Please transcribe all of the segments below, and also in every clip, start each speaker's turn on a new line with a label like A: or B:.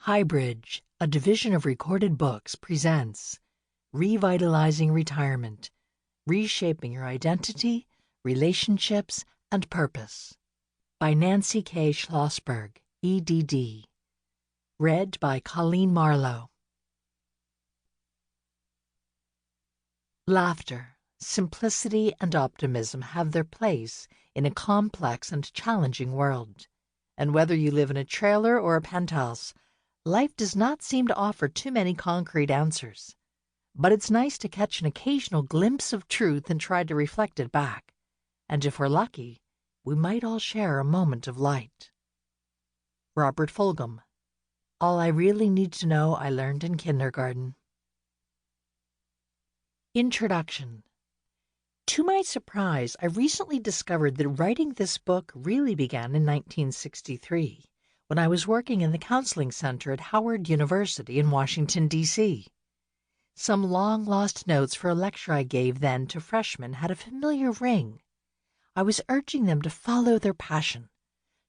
A: HighBridge, a division of Recorded Books, presents Revitalizing Retirement, Reshaping Your Identity, Relationships, and Purpose by Nancy K. Schlossberg, EDD. Read by Coleen Marlo. Laughter, simplicity, and optimism have their place in a complex and challenging world. And whether you live in a trailer or a penthouse, life does not seem to offer too many concrete answers. But it's nice to catch an occasional glimpse of truth and try to reflect it back. And if we're lucky, we might all share a moment of light. Robert Fulghum. All I Really Need to Know I Learned in Kindergarten. Introduction. To my surprise, I recently discovered that writing this book really began in 1963, when I was working in the counseling center at Howard University in Washington, D.C. Some long-lost notes for a lecture I gave then to freshmen had a familiar ring. I was urging them to follow their passion,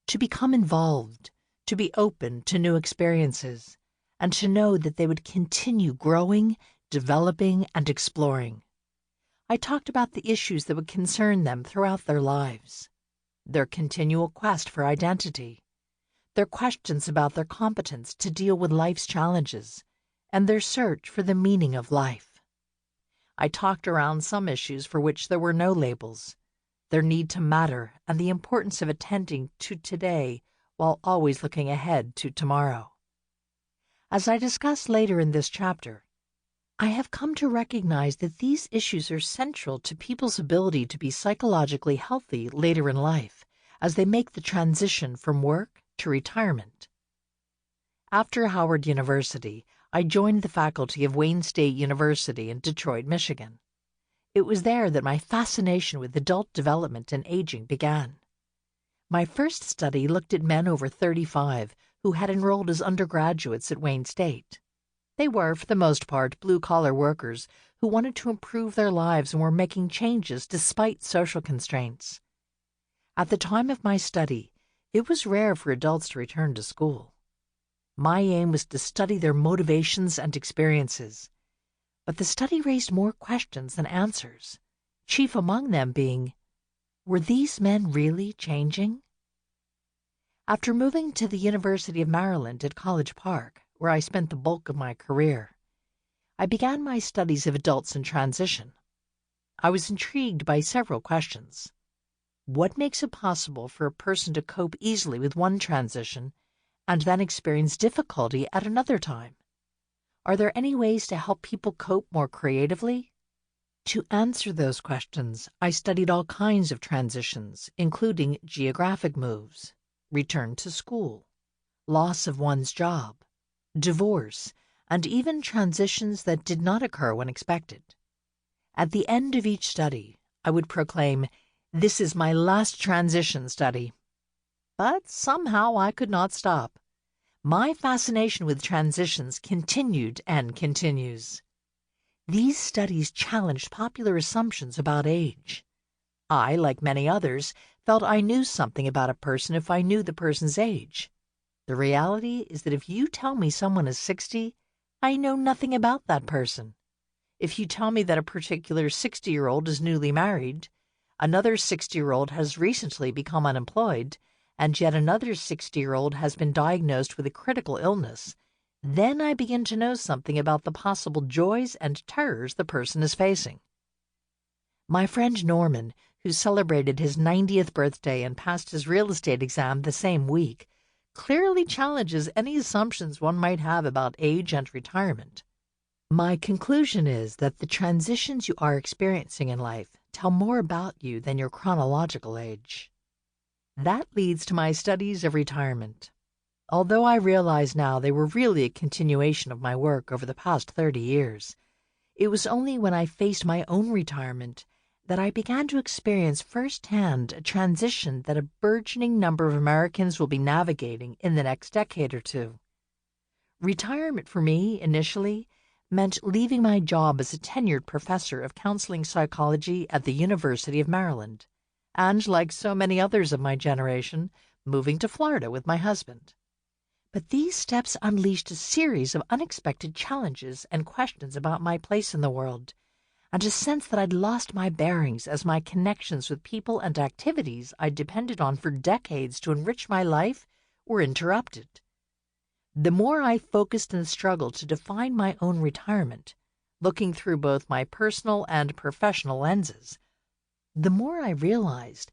A: to become involved, to be open to new experiences, and to know that they would continue growing, developing, and exploring. I talked about the issues that would concern them throughout their lives, their continual quest for identity, their questions about their competence to deal with life's challenges, and their search for the meaning of life. I talked around some issues for which there were no labels, their need to matter and the importance of attending to today while always looking ahead to tomorrow. As I discuss later in this chapter, I have come to recognize that these issues are central to people's ability to be psychologically healthy later in life as they make the transition from work to retirement. After Howard University, I joined the faculty of Wayne State University in Detroit, Michigan. It was there that my fascination with adult development and aging began. My first study looked at men over 35 who had enrolled as undergraduates at Wayne State. They were, for the most part, blue-collar workers who wanted to improve their lives and were making changes despite social constraints. At the time of my study, it was rare for adults to return to school. My aim was to study their motivations and experiences, but the study raised more questions than answers, chief among them being, were these men really changing? After moving to the University of Maryland at College Park, where I spent the bulk of my career, I began my studies of adults in transition. I was intrigued by several questions. What makes it possible for a person to cope easily with one transition and then experience difficulty at another time? Are there any ways to help people cope more creatively? To answer those questions, I studied all kinds of transitions, including geographic moves, return to school, loss of one's job, divorce, and even transitions that did not occur when expected. At the end of each study, I would proclaim, "This is my last transition study." But somehow I could not stop. My fascination with transitions continued and continues. These studies challenged popular assumptions about age. I, like many others, felt I knew something about a person if I knew the person's age. The reality is that if you tell me someone is 60, I know nothing about that person. If you tell me that a particular 60-year-old is newly married, another 60-year-old has recently become unemployed, and yet another 60-year-old has been diagnosed with a critical illness, then I begin to know something about the possible joys and terrors the person is facing. My friend Norman, who celebrated his 90th birthday and passed his real estate exam the same week, clearly challenges any assumptions one might have about age and retirement. My conclusion is that the transitions you are experiencing in life tell more about you than your chronological age. That leads to my studies of retirement. Although I realize now they were really a continuation of my work over the past 30 years, it was only when I faced my own retirement that I began to experience firsthand a transition that a burgeoning number of Americans will be navigating in the next decade or two. Retirement for me, initially, meant leaving my job as a tenured professor of counseling psychology at the University of Maryland, and, like so many others of my generation, moving to Florida with my husband. But these steps unleashed a series of unexpected challenges and questions about my place in the world, and a sense that I'd lost my bearings as my connections with people and activities I'd depended on for decades to enrich my life were interrupted. The more I focused and struggled to define my own retirement, looking through both my personal and professional lenses, the more I realized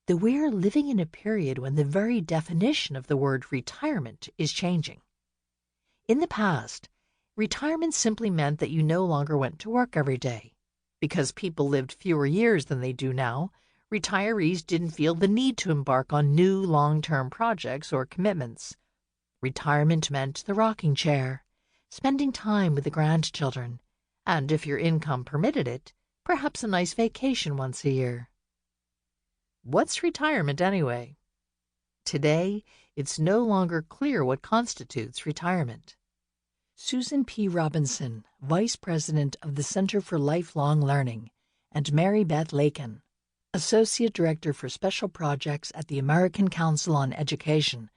A: that we are living in a period when the very definition of the word retirement is changing. In the past, retirement simply meant that you no longer went to work every day. Because people lived fewer years than they do now, retirees didn't feel the need to embark on new long-term projects or commitments. Retirement meant the rocking chair, spending time with the grandchildren, and if your income permitted it, perhaps a nice vacation once a year. What's retirement anyway? Today, it's no longer clear what constitutes retirement. Susan P. Robinson, Vice President of the Center for Lifelong Learning, and Mary Beth Lakin, Associate Director for Special Projects at the American Council on Education,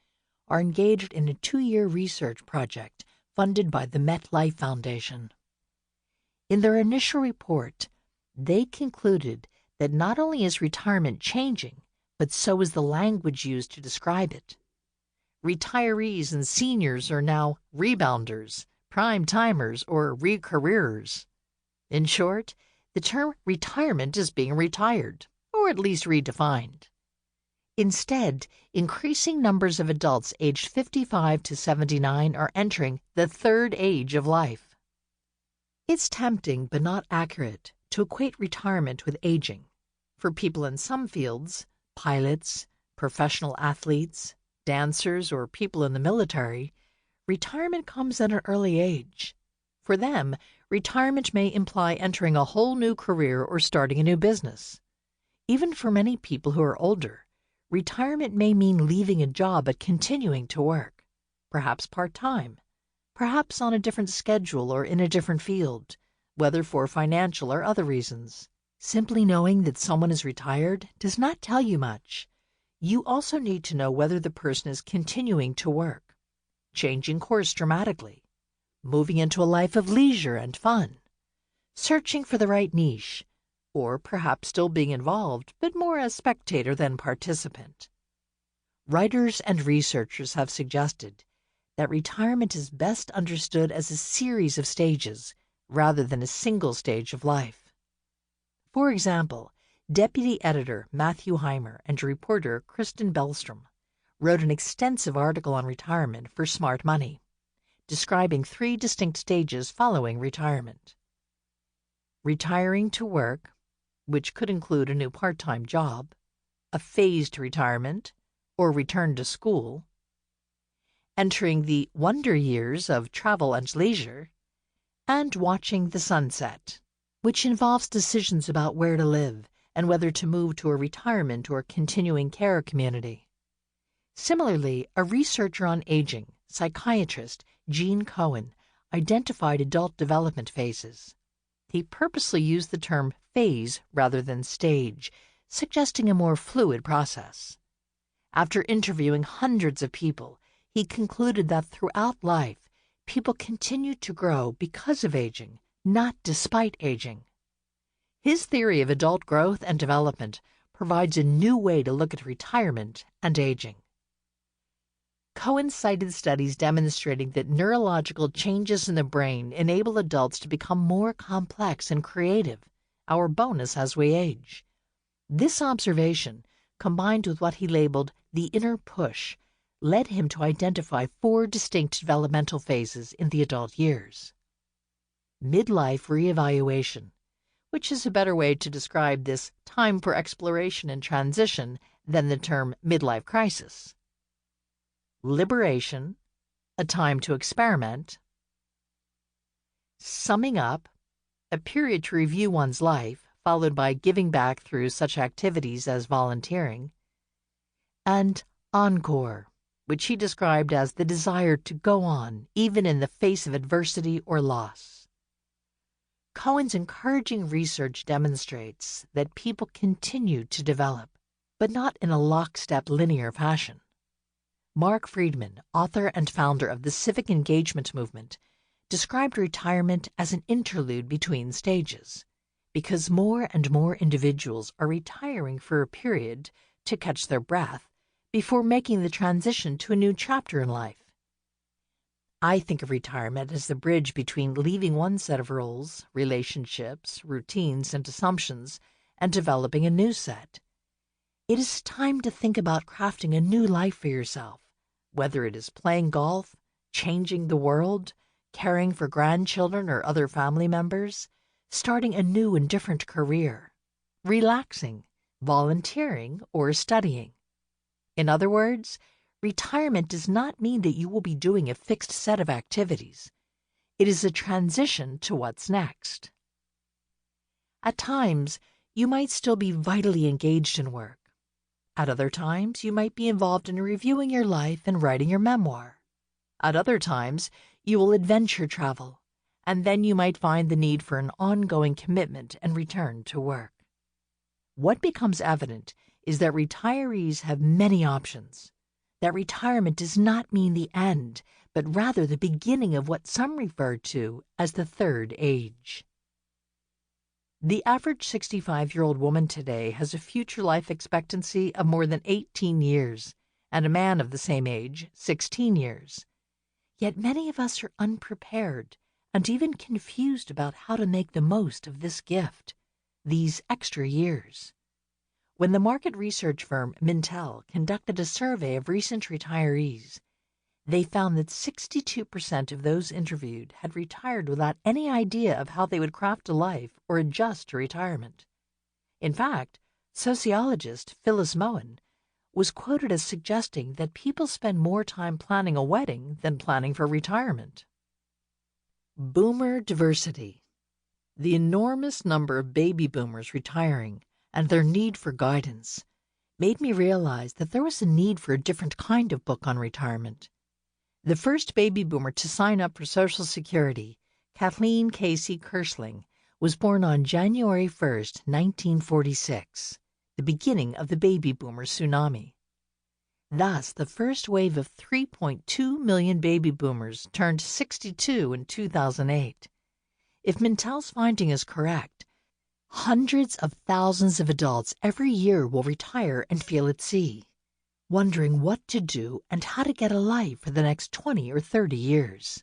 A: are engaged in a 2-year research project funded by the MetLife Foundation. In their initial report, they concluded that not only is retirement changing, but so is the language used to describe it. Retirees and seniors are now rebounders, prime-timers, or re-careerers. In short, the term retirement is being retired, or at least redefined. Instead, increasing numbers of adults aged 55 to 79 are entering the third age of life. It's tempting but not accurate to equate retirement with aging. For people in some fields, pilots, professional athletes, dancers, or people in the military, retirement comes at an early age. For them, retirement may imply entering a whole new career or starting a new business. Even for many people who are older, retirement may mean leaving a job but continuing to work, perhaps part-time, perhaps on a different schedule or in a different field, whether for financial or other reasons. Simply knowing that someone is retired does not tell you much. You also need to know whether the person is continuing to work, changing course dramatically, moving into a life of leisure and fun, searching for the right niche, or perhaps still being involved, but more as spectator than participant. Writers and researchers have suggested that retirement is best understood as a series of stages rather than a single stage of life. For example, Deputy Editor Matthew Heimer and reporter Kristen Bellstrom wrote an extensive article on retirement for Smart Money, describing 3 distinct stages following retirement. Retiring to work, which could include a new part-time job, a phased retirement, or return to school, entering the wonder years of travel and leisure, and watching the sunset, which involves decisions about where to live and whether to move to a retirement or continuing care community. Similarly, a researcher on aging, psychiatrist Gene Cohen, identified adult development phases. He purposely used the term phase rather than stage, suggesting a more fluid process. After interviewing hundreds of people, he concluded that throughout life, people continue to grow because of aging, not despite aging. His theory of adult growth and development provides a new way to look at retirement and aging. Cohen cited studies demonstrating that neurological changes in the brain enable adults to become more complex and creative, our bonus as we age. This observation, combined with what he labeled the inner push, led him to identify 4 distinct developmental phases in the adult years. Midlife reevaluation, which is a better way to describe this time for exploration and transition than the term midlife crisis. Liberation, a time to experiment. Summing up, a period to review one's life, followed by giving back through such activities as volunteering. And encore, which he described as the desire to go on, even in the face of adversity or loss. Cohen's encouraging research demonstrates that people continue to develop, but not in a lockstep linear fashion. Mark Friedman, author and founder of the civic engagement movement, described retirement as an interlude between stages, because more and more individuals are retiring for a period to catch their breath before making the transition to a new chapter in life. I think of retirement as the bridge between leaving one set of roles, relationships, routines, and assumptions, and developing a new set. It is time to think about crafting a new life for yourself, whether it is playing golf, changing the world, caring for grandchildren or other family members, starting a new and different career, relaxing, volunteering, or studying. In other words, retirement does not mean that you will be doing a fixed set of activities. It is a transition to what's next. At times, you might still be vitally engaged in work. At other times, you might be involved in reviewing your life and writing your memoir. At other times, you will adventure travel, and then you might find the need for an ongoing commitment and return to work. What becomes evident is that retirees have many options, that retirement does not mean the end, but rather the beginning of what some refer to as the third age. The average 65-year-old woman today has a future life expectancy of more than 18 years, and a man of the same age, 16 years. Yet many of us are unprepared and even confused about how to make the most of this gift, these extra years. When the market research firm Mintel conducted a survey of recent retirees, they found that 62% of those interviewed had retired without any idea of how they would craft a life or adjust to retirement. In fact, sociologist Phyllis Moen was quoted as suggesting that people spend more time planning a wedding than planning for retirement. Boomer diversity. The enormous number of baby boomers retiring and their need for guidance made me realize that there was a need for a different kind of book on retirement. The first baby boomer to sign up for Social Security, Kathleen Casey Kersling, was born on January 1, 1946, the beginning of the baby boomer tsunami. Thus, the first wave of 3.2 million baby boomers turned 62 in 2008. If Mintel's finding is correct, hundreds of thousands of adults every year will retire and feel at sea, wondering what to do and how to get a life for the next 20 or 30 years.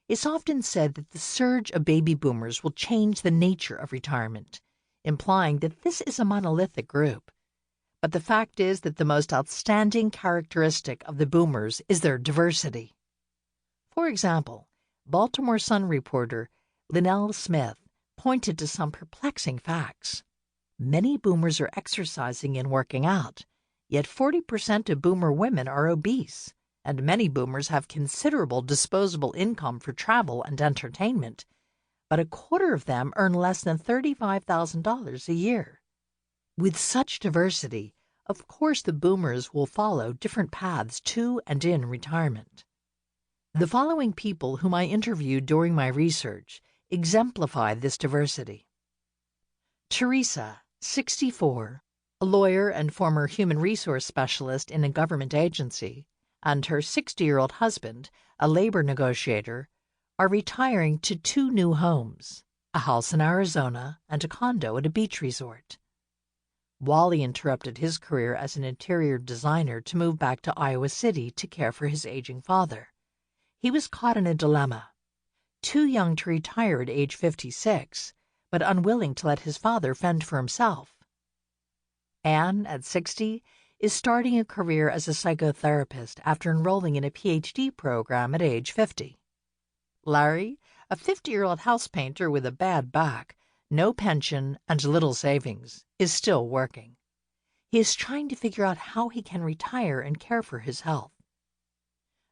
A: It's often said that the surge of baby boomers will change the nature of retirement, implying that this is a monolithic group. But the fact is that the most outstanding characteristic of the boomers is their diversity. For example, Baltimore Sun reporter Linnell Smith pointed to some perplexing facts. Many boomers are exercising and working out, yet 40% of boomer women are obese, and many boomers have considerable disposable income for travel and entertainment, but a quarter of them earn less than $35,000 a year. With such diversity, of course the boomers will follow different paths to and in retirement. The following people whom I interviewed during my research exemplify this diversity. Teresa, 64, a lawyer and former human resource specialist in a government agency, and her 60-year-old husband, a labor negotiator, are retiring to 2 new homes, a house in Arizona and a condo at a beach resort. Wally interrupted his career as an interior designer to move back to Iowa City to care for his aging father. He was caught in a dilemma: too young to retire at age 56, but unwilling to let his father fend for himself. Anne, at 60, is starting a career as a psychotherapist after enrolling in a PhD program at age 50. Larry, a 50-year-old house painter with a bad back, no pension, and little savings, is still working. He is trying to figure out how he can retire and care for his health.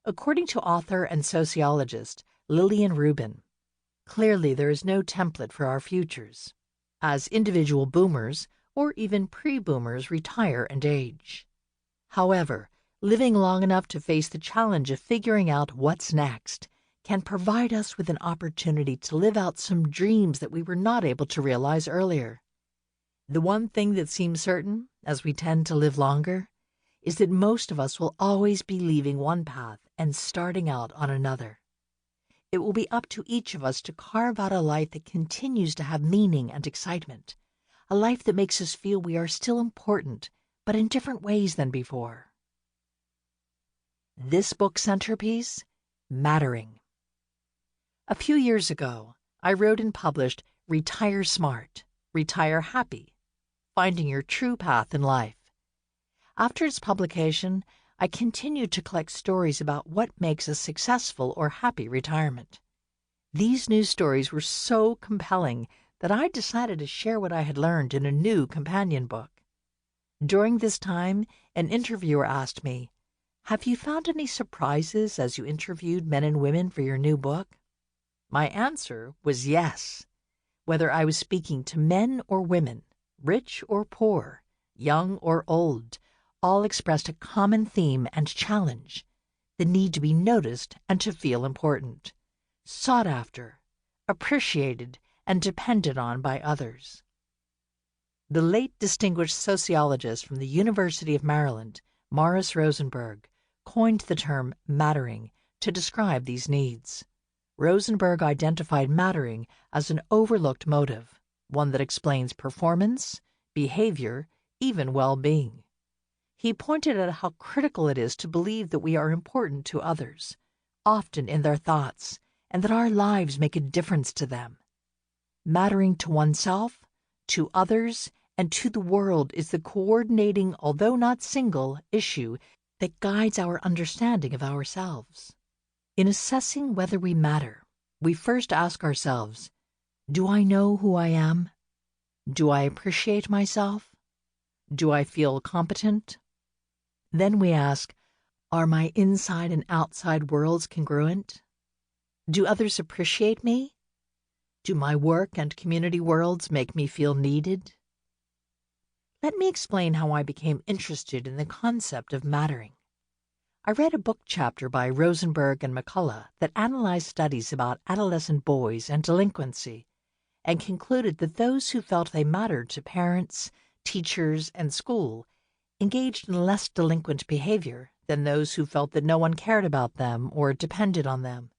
A: According to author and sociologist Lillian Rubin, clearly there is no template for our futures, as individual boomers or even pre-boomers retire and age. However, living long enough to face the challenge of figuring out what's next can provide us with an opportunity to live out some dreams that we were not able to realize earlier. The one thing that seems certain, as we tend to live longer, is that most of us will always be leaving one path and starting out on another. It will be up to each of us to carve out a life that continues to have meaning and excitement, a life that makes us feel we are still important, but in different ways than before. This book centerpiece, Mattering. A few years ago, I wrote and published Retire Smart, Retire Happy, Finding Your True Path in Life. After its publication, I continued to collect stories about what makes a successful or happy retirement. These news stories were so compelling that I decided to share what I had learned in a new companion book. During this time, an interviewer asked me, "Have you found any surprises as you interviewed men and women for your new book?" My answer was yes. Whether I was speaking to men or women, rich or poor, young or old, all expressed a common theme and challenge: the need to be noticed and to feel important, sought after, appreciated, and depended on by others. The late distinguished sociologist from the University of Maryland, Morris Rosenberg, coined the term mattering to describe these needs. Rosenberg identified mattering as an overlooked motive, one that explains performance, behavior, even well-being. He pointed out how critical it is to believe that we are important to others, often in their thoughts, and that our lives make a difference to them. Mattering to oneself, to others, and to the world is the coordinating, although not single, issue that guides our understanding of ourselves. In assessing whether we matter, we first ask ourselves, do I know who I am? Do I appreciate myself? Do I feel competent? Then we ask, are my inside and outside worlds congruent? Do others appreciate me? Do my work and community worlds make me feel needed? Let me explain how I became interested in the concept of mattering. I read a book chapter by Rosenberg and McCullough that analyzed studies about adolescent boys and delinquency, and concluded that those who felt they mattered to parents, teachers, and school engaged in less delinquent behavior than those who felt that no one cared about them or depended on them.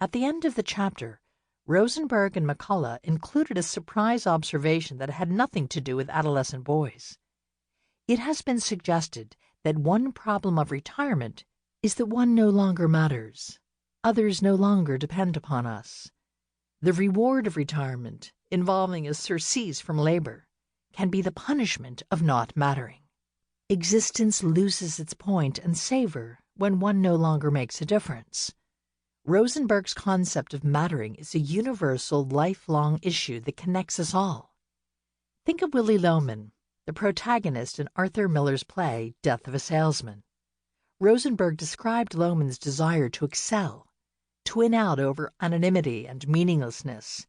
A: At the end of the chapter, Rosenberg and McCullough included a surprise observation that had nothing to do with adolescent boys. It has been suggested that one problem of retirement is that one no longer matters. Others no longer depend upon us. The reward of retirement, involving a surcease from labor, can be the punishment of not mattering. Existence loses its point and savor when one no longer makes a difference. Rosenberg's concept of mattering is a universal, lifelong issue that connects us all. Think of Willy Loman, the protagonist in Arthur Miller's play Death of a Salesman. Rosenberg described Loman's desire to excel, to win out over anonymity and meaninglessness,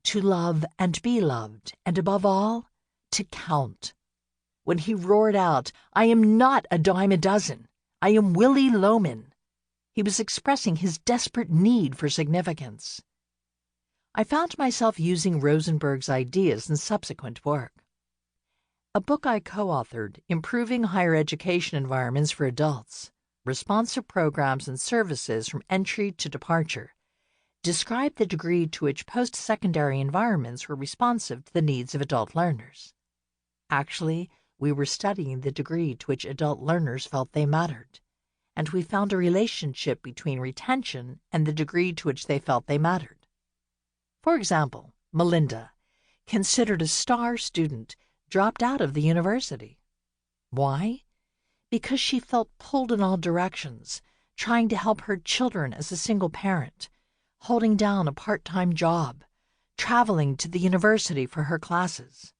A: to love and be loved, and above all, to count. When he roared out, "I am not a dime a dozen, I am Willy Loman," he was expressing his desperate need for significance. I found myself using Rosenberg's ideas in subsequent work. A book I co-authored, Improving Higher Education Environments for Adults, Responsive Programs and Services from Entry to Departure, described the degree to which post-secondary environments were responsive to the needs of adult learners. Actually, we were studying the degree to which adult learners felt they mattered, and we found a relationship between retention and the degree to which they felt they mattered. For example, Melinda, considered a star student, dropped out of the university. Why? Because she felt pulled in all directions, trying to help her children as a single parent, holding down a part-time job, traveling to the university for her classes.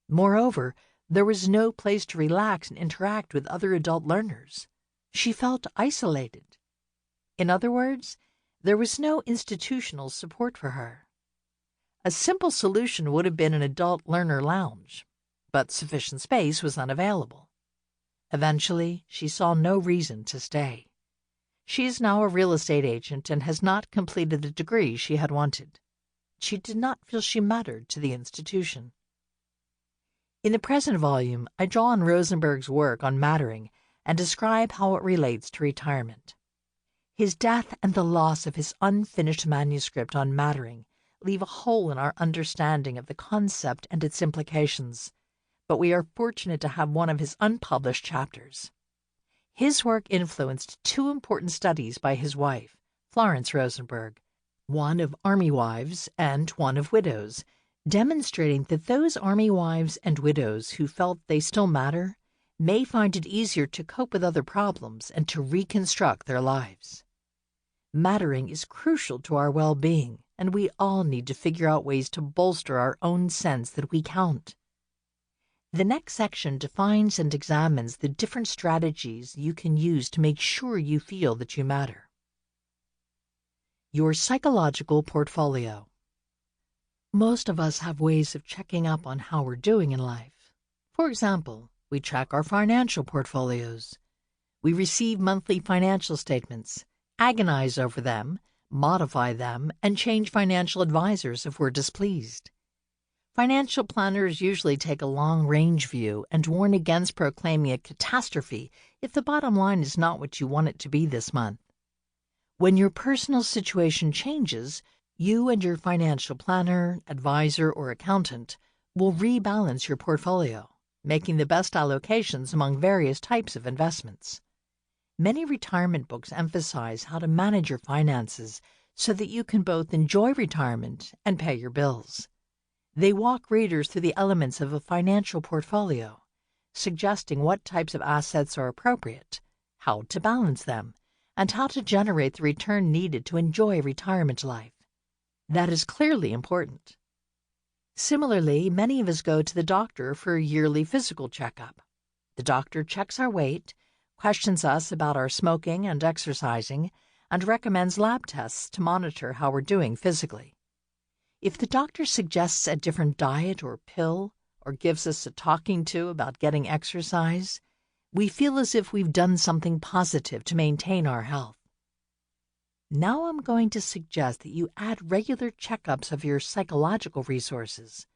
A: Moreover, there was no place to relax and interact with other adult learners. She felt isolated. In other words, there was no institutional support for her. A simple solution would have been an adult learner lounge, but sufficient space was unavailable. Eventually, she saw no reason to stay. She is now a real estate agent and has not completed the degree she had wanted. She did not feel she mattered to the institution. In the present volume, I draw on Rosenberg's work on mattering and describe how it relates to retirement. His death and the loss of his unfinished manuscript on mattering leave a hole in our understanding of the concept and its implications, but we are fortunate to have one of his unpublished chapters. His work influenced two important studies by his wife, Florence Rosenberg, one of army wives and one of widows, demonstrating that those army wives and widows who felt they still matter may find it easier to cope with other problems and to reconstruct their lives. Mattering is crucial to our well-being, and we all need to figure out ways to bolster our own sense that we count. The next section defines and examines the different strategies you can use to make sure you feel that you matter. Your psychological portfolio. Most of us have ways of checking up on how we're doing in life. For example, we track our financial portfolios. We receive monthly financial statements, agonize over them, modify them, and change financial advisors if we're displeased. Financial planners usually take a long-range view and warn against proclaiming a catastrophe if the bottom line is not what you want it to be this month. When your personal situation changes, you and your financial planner, advisor, or accountant will rebalance your portfolio, making the best allocations among various types of investments. Many retirement books emphasize how to manage your finances so that you can both enjoy retirement and pay your bills. They walk readers through the elements of a financial portfolio, suggesting what types of assets are appropriate, how to balance them, and how to generate the return needed to enjoy retirement life. That is clearly important. Similarly, many of us go to the doctor for a yearly physical checkup. The doctor checks our weight, questions us about our smoking and exercising, and recommends lab tests to monitor how we're doing physically. If the doctor suggests a different diet or pill, or gives us a talking to about getting exercise, we feel as if we've done something positive to maintain our health. Now I'm going to suggest that you add regular checkups of your psychological resources.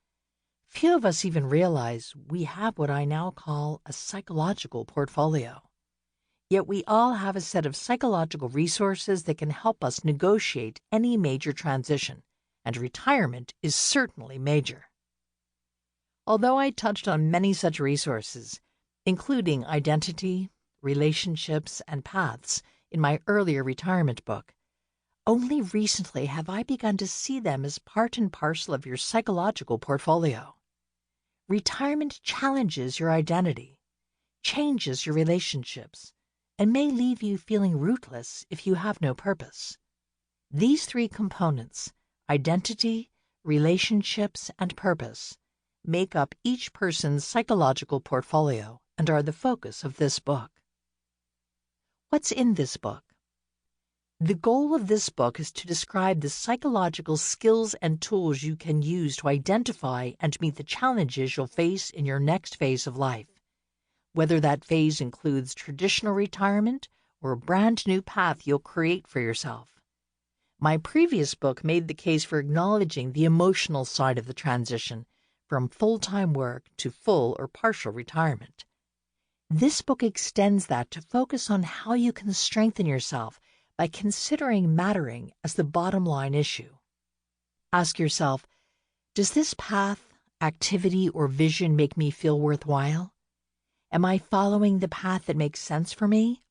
A: Few of us even realize we have what I now call a psychological portfolio. Yet we all have a set of psychological resources that can help us negotiate any major transition, and retirement is certainly major. Although I touched on many such resources, including identity, relationships, and paths in my earlier retirement book, only recently have I begun to see them as part and parcel of your psychological portfolio. Retirement challenges your identity, changes your relationships, and may leave you feeling rootless if you have no purpose. These three components, identity, relationships, and purpose, make up each person's psychological portfolio and are the focus of this book. What's in this book? The goal of this book is to describe the psychological skills and tools you can use to identify and meet the challenges you'll face in your next phase of life, whether that phase includes traditional retirement or a brand new path you'll create for yourself. My previous book made the case for acknowledging the emotional side of the transition from full-time work to full or partial retirement. This book extends that to focus on how you can strengthen yourself by considering mattering as the bottom line issue. Ask yourself, does this path, activity, or vision make me feel worthwhile? Am I following the path that makes sense for me?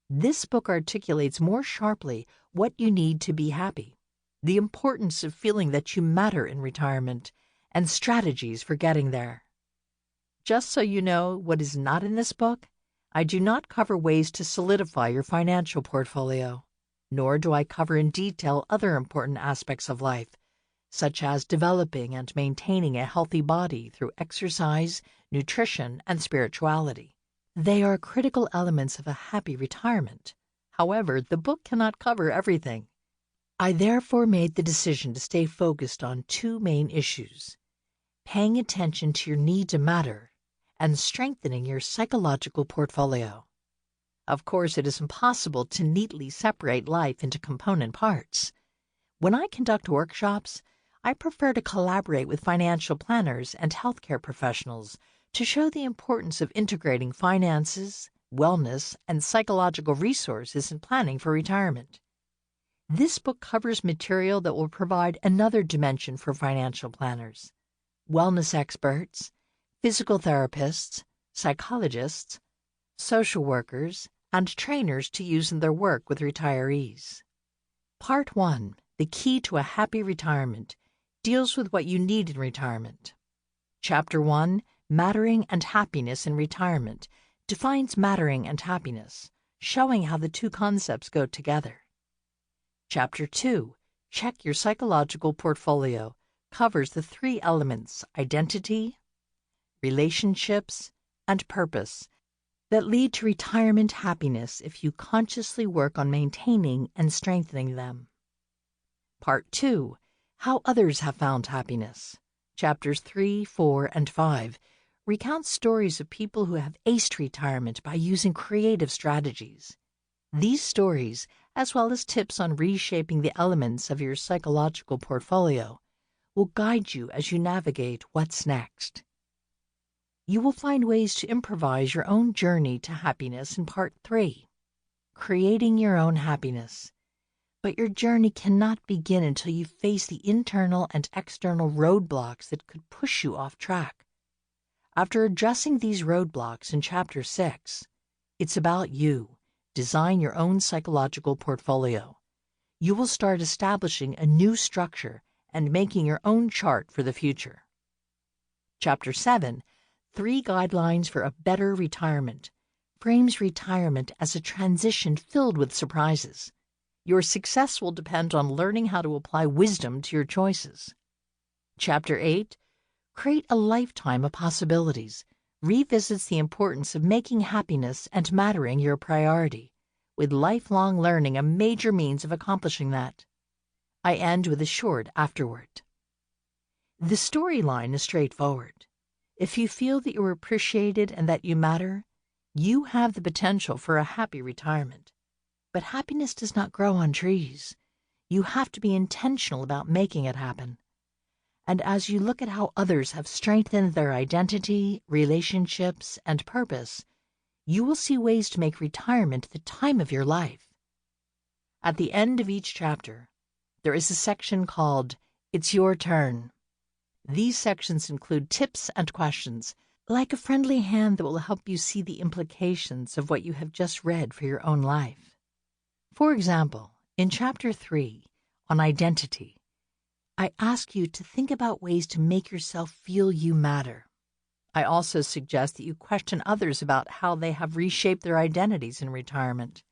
A: This book articulates more sharply what you need to be happy, the importance of feeling that you matter in retirement, and strategies for getting there. Just so you know what is not in this book, I do not cover ways to solidify your financial portfolio, nor do I cover in detail other important aspects of life, such as developing and maintaining a healthy body through exercise, nutrition, and spirituality. They are critical elements of a happy retirement. However, the book cannot cover everything. I therefore made the decision to stay focused on two main issues: paying attention to your need to matter and strengthening your psychological portfolio. Of course, it is impossible to neatly separate life into component parts. When I conduct workshops, I prefer to collaborate with financial planners and healthcare professionals to show the importance of integrating finances, wellness, and psychological resources in planning for retirement. This book covers material that will provide another dimension for financial planners, wellness experts, physical therapists, psychologists, social workers, and trainers to use in their work with retirees. Part 1, The Key to a Happy Retirement, deals with what you need in retirement. Chapter 1, Mattering and Happiness in Retirement, defines mattering and happiness, showing how the two concepts go together. Chapter 2, Check Your Psychological Portfolio, covers the three elements, identity, relationships, and purpose, that lead to retirement happiness if you consciously work on maintaining and strengthening them. Part 2, How Others Have Found Happiness, Chapters 3, 4, and 5, recount stories of people who have aced retirement by using creative strategies. These stories, as well as tips on reshaping the elements of your psychological portfolio, will guide you as you navigate what's next. You will find ways to improvise your own journey to happiness in Part 3, Creating Your Own Happiness. But your journey cannot begin until you face the internal and external roadblocks that could push you off track. After addressing these roadblocks in Chapter 6, it's about you. Design your own psychological portfolio. You will start establishing a new structure and making your own chart for the future. Chapter 7, 3 Guidelines for a Better Retirement, frames retirement as a transition filled with surprises. Your success will depend on learning how to apply wisdom to your choices. Chapter 8, Create a Lifetime of Possibilities, revisits the importance of making happiness and mattering your priority, with lifelong learning a major means of accomplishing that. I end with a short afterword. The storyline is straightforward. If you feel that you are appreciated and that you matter, you have the potential for a happy retirement. But happiness does not grow on trees. You have to be intentional about making it happen. And as you look at how others have strengthened their identity, relationships, and purpose, you will see ways to make retirement the time of your life. At the end of each chapter, there is a section called It's Your Turn. These sections include tips and questions, like a friendly hand that will help you see the implications of what you have just read for your own life. For example, in Chapter 3, on identity, I ask you to think about ways to make yourself feel you matter. I also suggest that you question others about how they have reshaped their identities in retirement.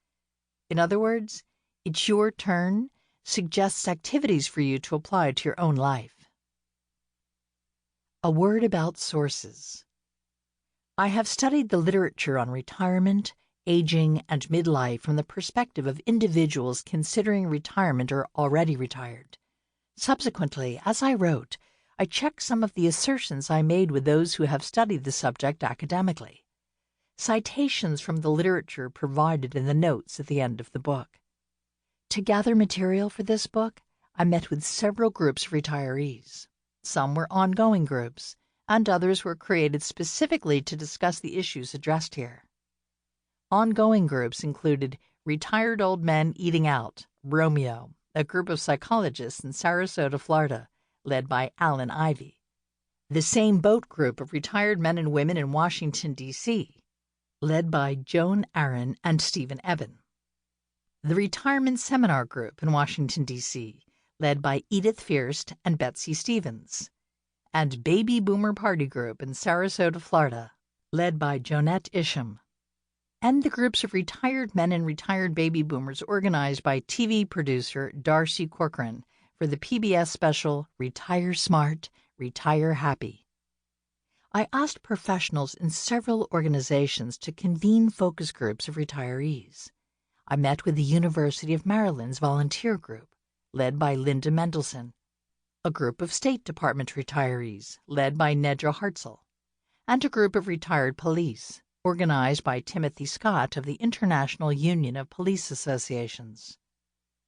A: In other words, It's Your Turn suggests activities for you to apply to your own life. A word about sources. I have studied the literature on retirement, aging, and midlife from the perspective of individuals considering retirement or already retired. Subsequently, as I wrote, I checked some of the assertions I made with those who have studied the subject academically. Citations from the literature provided in the notes at the end of the book. To gather material for this book, I met with several groups of retirees. Some were ongoing groups, and others were created specifically to discuss the issues addressed here. Ongoing groups included Retired Old Men Eating Out, Romeo, a group of psychologists in Sarasota, Florida, led by Alan Ivey. The Same Boat group of retired men and women in Washington, D.C., led by Joan Aaron and Stephen Eben. The Retirement Seminar Group in Washington, D.C., led by Edith Fierst and Betsy Stevens. And Baby Boomer Party Group in Sarasota, Florida, led by Jonette Isham. And the groups of retired men and retired baby boomers organized by TV producer Darcy Corcoran for the PBS special Retire Smart, Retire Happy. I asked professionals in several organizations to convene focus groups of retirees. I met with the University of Maryland's volunteer group, led by Linda Mendelson, a group of State Department retirees, led by Nedra Hartzell, and a group of retired police, organized by Timothy Scott of the International Union of Police Associations.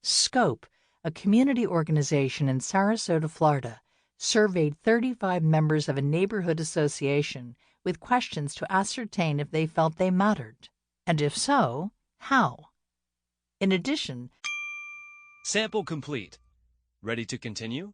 A: SCOPE, a community organization in Sarasota, Florida, surveyed 35 members of a neighborhood association with questions to ascertain if they felt they mattered. And if so, how? In addition,
B: Sample complete. Ready to continue?